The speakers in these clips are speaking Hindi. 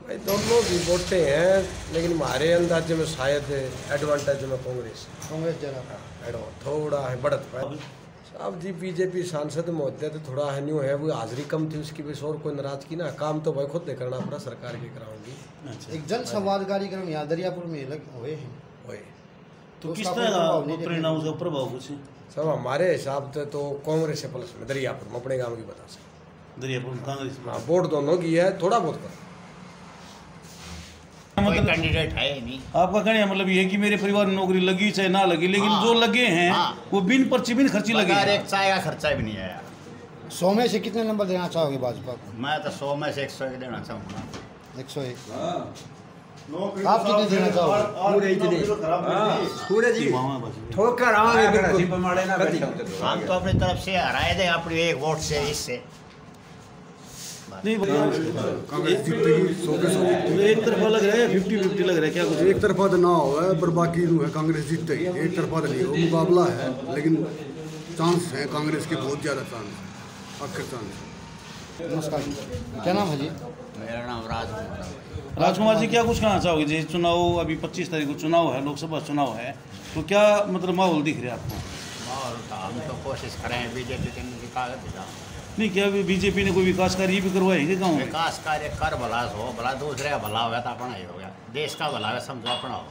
भाई दोनों भी वोटे हैं, लेकिन हमारे अंदाजे में शायद एडवांटेज में कांग्रेस जरा थोड़ा है बढ़त पाए। अब जी बीजेपी सांसद में होते तो थोड़ा है न्यू है, वो हाजिरी कम थी उसकी वजह से और कोई नाराजगी ना, काम तो भाई खुद करना पड़ा, सरकार की कराऊंगी। अच्छा। एक जन संवाद कार्यक्रम यहाँ दरियापुर में हुए हैं, तो किस तरह का परिणाम उसका प्रभाव कुछ सब हमारे हिसाब से तो कांग्रेस से प्लस में दरियापुर में अपने गांव की बता सकते, दरियापुर कांग्रेस। हाँ वोट दोनों की है, थोड़ा बहुत कर मतलब कैंडिडेट है नहीं। आपका कहने का मतलब ये है कि मेरे परिवार में नौकरी लगी चाहे ना लगी, लेकिन जो लगे हैं वो बिन पर्ची बिन खर्ची लगे हैं। एक चाय का खर्चा भी नहीं आया। 100 में से कितने नंबर देना चाहोगे भाजपा को? मैं तो 100 में से 101 देना चाहूँगा। 101। आप कितने देना चाहोगे? पूरे जी ठोकर आवांगे। हम तो अपनी तरफ से हराए थे अपनी एक वोट से, इससे नहीं कांग्रेस जीतेगी 100 के 100। एक तरफा लग रहा है, 50-50 लग रहा है क्या कुछ? एक तरफा तो ना हो पर बाकी है कांग्रेस जीतेगी, एक तरफा तो नहीं हो, मुकाबला है, लेकिन चांस है कांग्रेस के बहुत ज़्यादा चांस, आखिर चांस। नमस्कार, क्या नाम है जी? मेरा नाम राजकुमार। राजकुमार जी, क्या कुछ कहना चाहोगे? जैसे चुनाव अभी 25 तारीख को चुनाव है, लोकसभा चुनाव है, तो क्या मतलब माहौल दिख रहा है आपको? माहौल तो हम तो कोशिश करें बीजेपी के कागज दिला। नहीं, क्या अभी बीजेपी ने कोई विकास कार्य भी करवाएंगे गाँव में? विकास कार्य कर भला हो, भला दूसरे का भला होगा तो अपना ही हो गया, देश का भला है समझो अपना हो।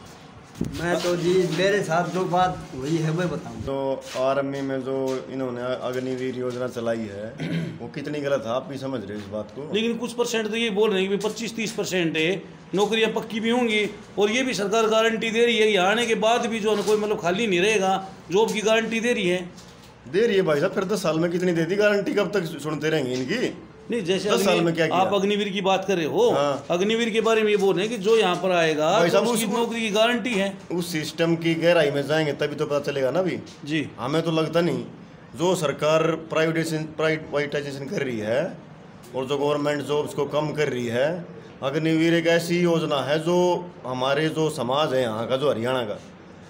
मैं तो जी मेरे साथ जो बात हुई है मैं बताऊँ। तो आर्मी में जो इन्होंने अग्निवीर योजना चलाई है वो कितनी गलत है, आप भी समझ रहे हो इस बात को। लेकिन कुछ परसेंट तो ये बोल रहे हैं कि 25-30% है नौकरियां पक्की भी होंगी, और ये भी सरकार गारंटी दे रही है यहाँ आने के बाद भी जो है कोई मतलब खाली नहीं रहेगा, जॉब की गारंटी दे रही है भाई साहब। फिर 10 साल में कितनी देती गारंटी, कब तक सुनते रहेंगे इनकी? नहीं, जैसे 10 साल में क्या किया? आप अग्निवीर की बात कर रहे हो, हाँ। अग्निवीर के बारे में ये बोल रहे हैं कि जो यहाँ पर आएगा तो उसकी नौकरी की गारंटी है। उस सिस्टम की गहराई में जाएंगे तभी तो पता चलेगा ना भी जी। हमें तो लगता नहीं, जो सरकार प्राइवेटाइजेशन कर रही है और जो गवर्नमेंट जॉब्स को कम कर रही है, अग्निवीर एक ऐसी योजना है जो हमारे जो समाज है यहाँ का, जो हरियाणा का,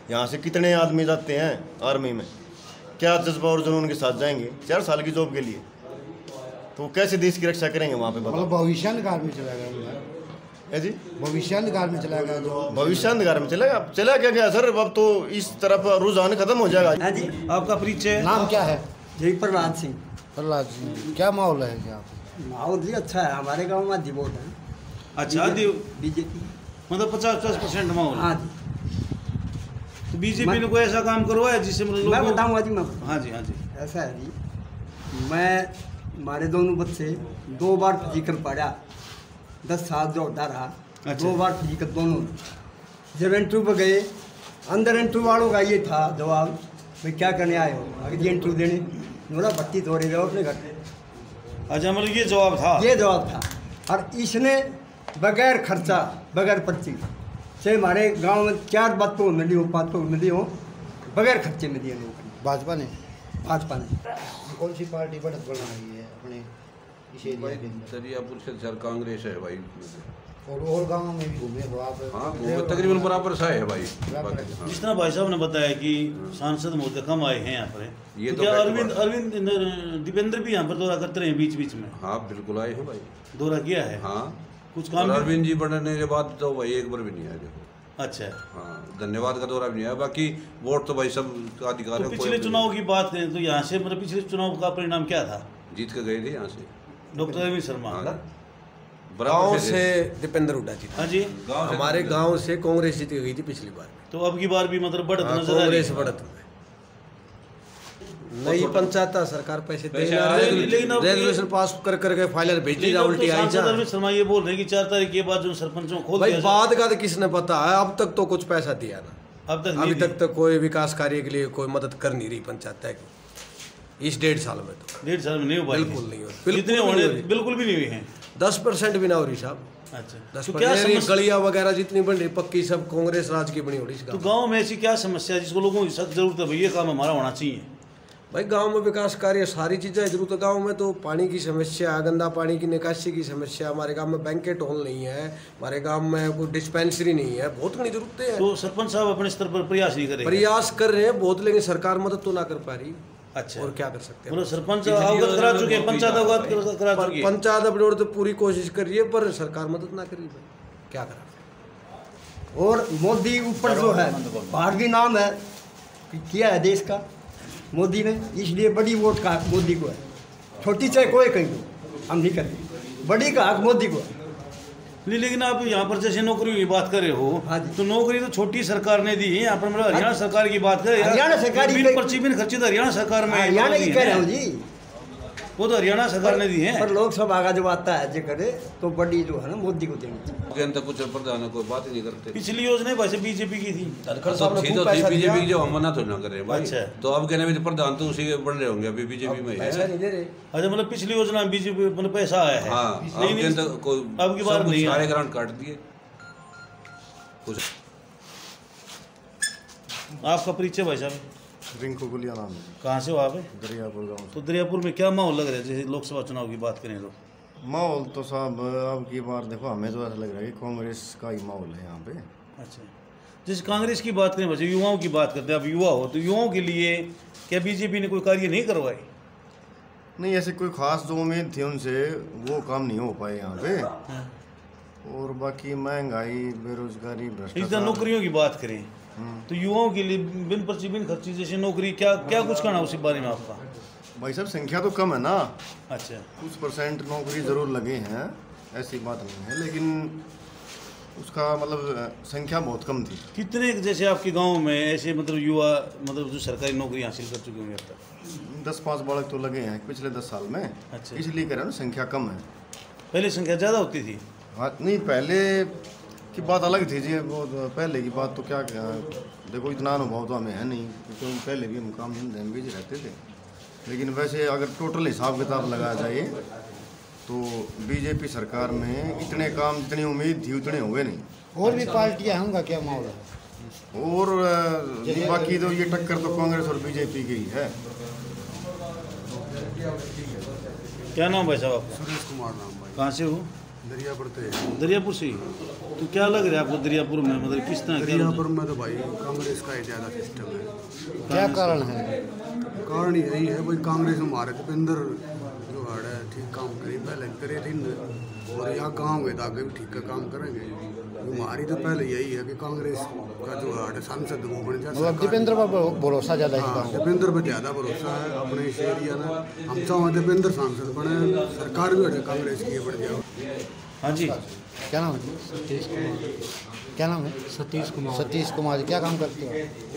यहाँ से कितने आदमी जाते हैं आर्मी में, क्या जज्बा और जुनून के साथ जाएंगे 4 साल की जॉब के लिए, तो कैसे देश की रक्षा करेंगे वहाँ पे? मतलब भविष्यान्धकार में चला गया जी, भविष्यान्धकार में चला गया जो भविष्यान्धकार में चला क्या गया सर? अब तो इस तरफ रुझान खत्म हो जाएगा। हाँ जी। आपका परिचय? नाम क्या है? जी प्रहलाद सिंह। प्रहलाद सिंह, क्या माहौल है यहाँ पे? माहौल जी अच्छा है, हमारे गांव में वोट है। अच्छा, बीजेपी मतलब 50% माहौल। हाँ जी। तो बीजेपी ने कोई ऐसा काम करवाया जिससे मतलब मैं बताऊँगा जी, मैं हाँ जी, हाँ जी। ऐसा है जी, मैं हमारे दोनों बच्चे 2 बार फिजिकल पढ़ा, 10 साल जो होता रहा। अच्छा। 2 बार फिजिकल दोनों। जब इंटरव्यू पर गए, अंदर इंटरव्यू वालों का ये था जवाब, भाई क्या करने आए हो? अगर ये इंटरव्यू देने नोरा भट्टी दौड़े गए अपने घर। अच्छा, मतलब ये जवाब था? ये जवाब था। और इसने बगैर खर्चा, बगैर पर्ची से हमारे गांव में 4 बातों मिली हो, 5 तो मिली हो, बगैर खर्चे में दिए लोग। भाजपा ने कौन सी पार्टी बढ़त बढ़ा रही है अपने इस एरिया के अंदर? दरियापुर से सर कांग्रेस है भाई, और गाँव में भी घूमे हो आप? हाँ तकरीबन बराबर सा है भाई। जिस तरह भाई साहब ने बताया कि सांसद महोदय कम आए हैं यहाँ पर, ये तो तो क्या अरविंद दीपेंद्र भी यहाँ पर दौरा करते रहे बीच बीच में? हाँ बिल्कुल आए हैं भाई, दौरा किया है। हाँ कुछ काम? अरविंद जी बढ़ने के बाद तो भाई एक बार भी नहीं आए देखो। अच्छा, हाँ धन्यवाद का दौरा भी नहीं आया, बाकी वोट तो भाई सब का अधिकार है। तो पिछले चुनाव की बात करें तो यहाँ से मतलब पिछले चुनाव का परिणाम क्या था? जीत के गए थे यहाँ से डॉक्टर अरविंद शर्मा। गाँव से दीपेंद्र हुड्डा जी। हाँ जी, हमारे गांव से कांग्रेस जीत गई थी पिछली बार। तो अब की बार भी मतलब बढ़त नजर आ रही है? कांग्रेस बढ़त में नई पंचायत सरकार पैसे दे लेकिन रेजोल्यूशन पास कर करके फाइनल भेजी जा, उल्टी आई जा। अरविंद शर्मा ये बोल रहे हैं कि 4 तारीख के बाद जो सरपंचों खोल भाई दिया बाद का तो किसने पता है, अब तक तो कुछ पैसा दिया ना, अब तक अभी तक तो कोई विकास कार्य के लिए कोई मदद कर नहीं रही पंचायत की इस 1.5 साल में। तो 1.5 साल में नहीं हो पाई? बिल्कुल नहीं हो, जितने होने बिल्कुल भी नहीं हुई हैं। 10% भी ना हो रही साहब। अच्छा, 10% गलियां वगैरह जितनी बन रही पक्की सब कांग्रेस राज की बनी हो रही। तो गांव में ऐसी क्या समस्या है जिसको लोगों की सख्त जरूरत है, भाई ये काम हमारा होना चाहिए? भाई गांव में विकास कार्य सारी चीज़ें जरूरत है। गांव में तो पानी की समस्या, गंदा पानी की निकासी की समस्या, हमारे गांव में बैंकेट हॉल नहीं है, हमारे गांव में कोई डिस्पेंसरी नहीं है, बहुत घनी जरूरतें हैं। तो सरपंच साहब अपने स्तर पर प्रयास नहीं कर रहे? प्रयास कर रहे हैं बहुत, लेकिन सरकार मदद तो ना कर पा रही। अच्छा। और क्या कर सकते हैं। मतलब सरपंच अवगत करा चुके हैं, पंचायत अवगत करा पर चुकी है। पंचायत अपनी ओर तो पूरी कोशिश कर रही है, पर सरकार मदद ना करी भाई, क्या करा। और मोदी ऊपर जो है भारतीय नाम है कि किया है देश का मोदी ने, इसलिए बड़ी वोट का हक मोदी को है। छोटी चाहे कोई कहीं दो, हम नहीं करते, बड़ी का हक मोदी को है। नहीं, लेकिन आप यहाँ पर जैसे नौकरियों की बात कर रहे हो, हाँ जी। तो नौकरी तो छोटी सरकार ने दी है। यहाँ पर मतलब हरियाणा सरकार की बात करें, हरियाणा सरकार की- बिन पर्ची बिन खर्ची तो हरियाणा सरकार में हरियाणा की दी कह है रहा ना। हूँ जी, वो तो हरियाणा सरकार ने दी है। पर लोकसभा का जो आता है जो करे तो बड़ी जो है ना मोदी को देनी चाहिए। के अंदर कुछ प्रधान कोई बात ही नहीं करते। पिछली योजना वैसे बीजेपी की थी। धनखड़ साहब ने थी खूब तो थी पैसा बीजेपी की, दिया, जो हम मना तो ना कर रहे हैं भाई। अच्छा। तो अब कहने में प्रधान तो उसी के बन रहे होंगे, अभी बीजेपी में पैसा है। नहीं दे रहे। अच्छा, मतलब पिछली योजना में बीजेपी मतलब पैसा आया है। हाँ, अब लेकिन के अंदर कोई अब की बार सब कुछ नहीं है। सारे ग्रांट काट दिए कुछ। आपका परिचय भाई साहब, रिंकू गुलिया नाम है, कहाँ से हो आप? दरियापुर गाँव तो दरियापुर में क्या माहौल लग रहा है जैसे लोकसभा चुनाव की बात करें तो? माहौल तो साहब अब की बार देखो, हमें तो ऐसा लग रहा है कि कांग्रेस का ही माहौल है यहाँ पे। अच्छा, जैसे कांग्रेस की बात करें वैसे युवाओं की बात करते हैं, आप युवा हो तो युवाओं के लिए क्या बीजेपी ने कोई कार्य नहीं करवाई? नहीं, ऐसे कोई खास जो उम्मीद थी उनसे वो काम नहीं हो पाए यहाँ पे। और बाकी महंगाई, बेरोजगारी, इस भ्रष्टाचार। नौकरियों की बात करें तो युवाओं के लिए बिन पर्ची बिन खर्ची जैसे नौकरी, क्या क्या कुछ कहना उसी बारे में आपका? भाई साहब संख्या तो कम है ना, अच्छा, कुछ परसेंट नौकरी ज़रूर लगे हैं, ऐसी बात नहीं है, लेकिन उसका मतलब संख्या बहुत कम थी। कितने जैसे आपके गांव में ऐसे मतलब युवा मतलब जो सरकारी नौकरी हासिल कर चुके होंगे अब तक? 10-5 बालक तो लगे हैं पिछले 10 साल में। अच्छा। इसलिए कह रहा हूँ संख्या कम है। पहले संख्या ज़्यादा होती थी। हाँ, नहीं पहले की बात अलग थी जी, वो तो पहले की बात तो क्या देखो, इतना अनुभव तो हमें है नहीं, क्योंकि पहले भी हम काम धंधे में बिजी रहते थे। लेकिन वैसे अगर टोटल हिसाब किताब लगाया जाए तो बीजेपी सरकार में इतने काम जितनी उम्मीद थी उतने हुए नहीं। और भी पार्टियां होंगे, क्या माहौल है? और बाकी तो ये टक्कर तो कांग्रेस और बीजेपी की ही है। क्या नाम भाई साहब आपका? सुरेश कुमार नाम भाई, कहाँ से हो? दरियापुर से। दरियापुर से ही। तो क्या लग रहा है आपको दरियापुर में मतलब किस तरह क्या? दरियापुर में तो भाई कांग्रेस का ही ज़्यादा सिस्टम है। क्या कारण है? कारण यही है भाई, कांग्रेस में हमारे दीपेंद्र जो है ठीक काम करी, पहले करे थे न, और यहाँ गाँव के आगे भी ठीक का काम करेंगे। हमारी तो पहले यही है कि कांग्रेस का जो है सांसद वो बन जाए। मतलब दीपेंद्र पर भरोसा ज़्यादा है। हाँ, दीपेंद्र पर ज़्यादा भरोसा है अपने इस एरिया में। हम चाहें दीपेंद्र सांसद बने, सरकार भी हटे कांग्रेस की बढ़ जाए। हाँ जी, क्या नाम है? सतीश कुमार। क्या नाम है? सतीश कुमार। सतीश कुमार, क्या काम करते हो?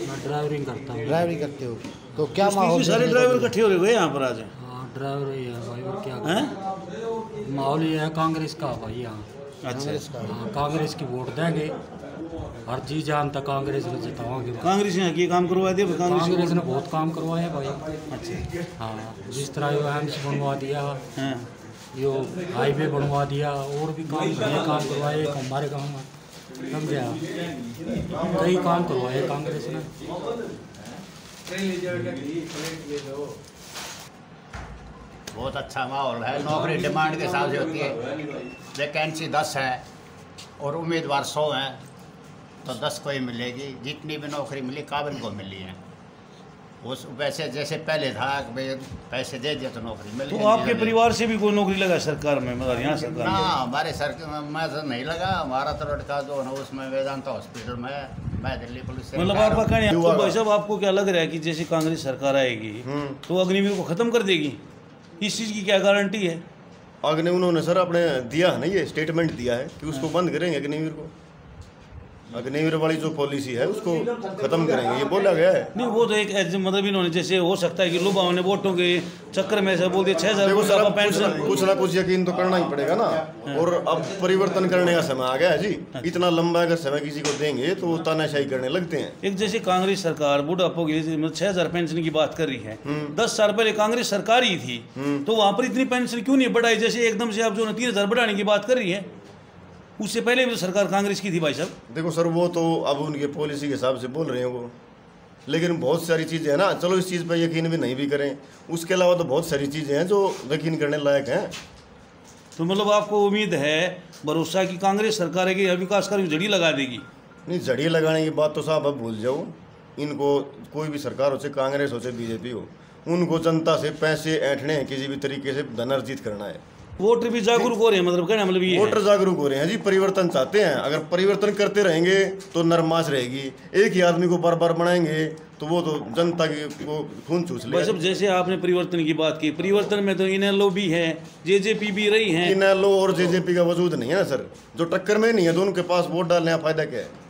मैं ड्राइवरिंग करता हूँ। ड्राइवरी करते हो, तो क्या माहौल? माहौल सारे ड्राइवर इकट्ठे हो रहे यहाँ पर आज? हाँ, ड्राइवर ही है भाई, और क्या हैं? माहौल ये है कांग्रेस का भाई यहाँ। अच्छा, हाँ, कांग्रेस की वोट देंगे, हर चीज जान तक कांग्रेस ने जितावांगे। कांग्रेस यहाँ की काम करवा दिया कांग्रेस ने बहुत काम करवाए हैं भाई। अच्छा, हाँ, जिस तरह यो एम्स बनवा दिया, हाँ, यो हाईवे बनवा दिया, और भी काम बढ़िया काम करवाए एक हमारे गाँव में, समझा? कई काम करवाए कांग्रेस ने। बहुत अच्छा माहौल है। नौकरी डिमांड के हिसाब से होती है। वैकेंसी 10 है और उम्मीदवार 100 हैं, तो 10 को ही मिलेगी। जितनी भी नौकरी मिली काबिल को मिली है। उस वैसे जैसे पहले था कि भाई पैसे दे दिया तो नौकरी मिल तो आपके परिवार से भी कोई नौकरी लगा सरकार में, मतलब हरियाणा सरकार ना, में? हमारे सरकार में तो नहीं लगा। हमारा तो लड़का जो है उसमें वेदांता हॉस्पिटल में है, मैं दिल्ली पुलिस से मतलब आपका कहना तो भाई साहब आपको क्या लग रहा है कि जैसे कांग्रेस सरकार आएगी तो अग्निवीर को खत्म कर देगी? इस चीज़ की क्या गारंटी है? अग्नि उन्होंने सर अपने दिया है ना, ये स्टेटमेंट दिया है कि उसको बंद करेंगे अग्निवीर को। अग्निवीर वाली जो पॉलिसी है उसको खत्म करेंगे, ये बोला गया है। नहीं, वो तो एक मतलब इन्होंने जैसे हो सकता है कि लुभाव ने वोटों के चक्कर में ऐसा बोल दिया 6,000 देखो सर, अब पेंशन। कुछ ना कुछ यकीन तो करना ही पड़ेगा ना। और अब परिवर्तन करने का समय आ गया है जी। इतना लंबा अगर समय किसी को देंगे तो वो तानाशाही करने लगते हैं। एक जैसे कांग्रेस सरकार बुढ़ापो के लिए मतलब 6,000 पेंशन की बात कर रही है, 10 साल पहले कांग्रेस सरकार ही थी, तो वहां पर इतनी पेंशन क्यों नहीं बढ़ाई? जैसे एकदम से आप जो 3,000 बढ़ाने की बात कर रही है, उससे पहले भी तो सरकार कांग्रेस की थी भाई साहब। देखो सर, वो तो अब उनके पॉलिसी के हिसाब से बोल रहे हैं वो, लेकिन बहुत सारी चीज़ें हैं ना, चलो इस चीज़ पर यकीन भी नहीं भी करें, उसके अलावा तो बहुत सारी चीज़ें हैं जो यकीन करने लायक हैं। तो मतलब आपको उम्मीद है, भरोसा कि कांग्रेस सरकार है कि विकास कार्य जड़ी लगा देगी? नहीं, जड़ी लगाने की बात तो साहब अब भूल जाओ। इनको कोई भी सरकार हो, चाहे कांग्रेस हो चाहे बीजेपी हो, उनको जनता से पैसे ऐंठने हैं, किसी भी तरीके से धन अर्जित करना है। वोटर भी जागरूक हो रहे हैं, मतलब कहना मतलब ये वोटर जागरूक हो रहे हैं जी, परिवर्तन चाहते हैं। अगर परिवर्तन करते रहेंगे तो नरमाश रहेगी। एक ही आदमी को बार बार बनाएंगे तो वो तो जनता की वो खून चूस ले। सब जैसे आपने परिवर्तन की बात की, परिवर्तन में तो इनेलो भी है, जेजेपी भी रही है। इनेलो और जेजेपी का वजूद नहीं है ना सर, जो टक्कर में नहीं है, दोनों के पास वोट डालने का फायदा क्या है।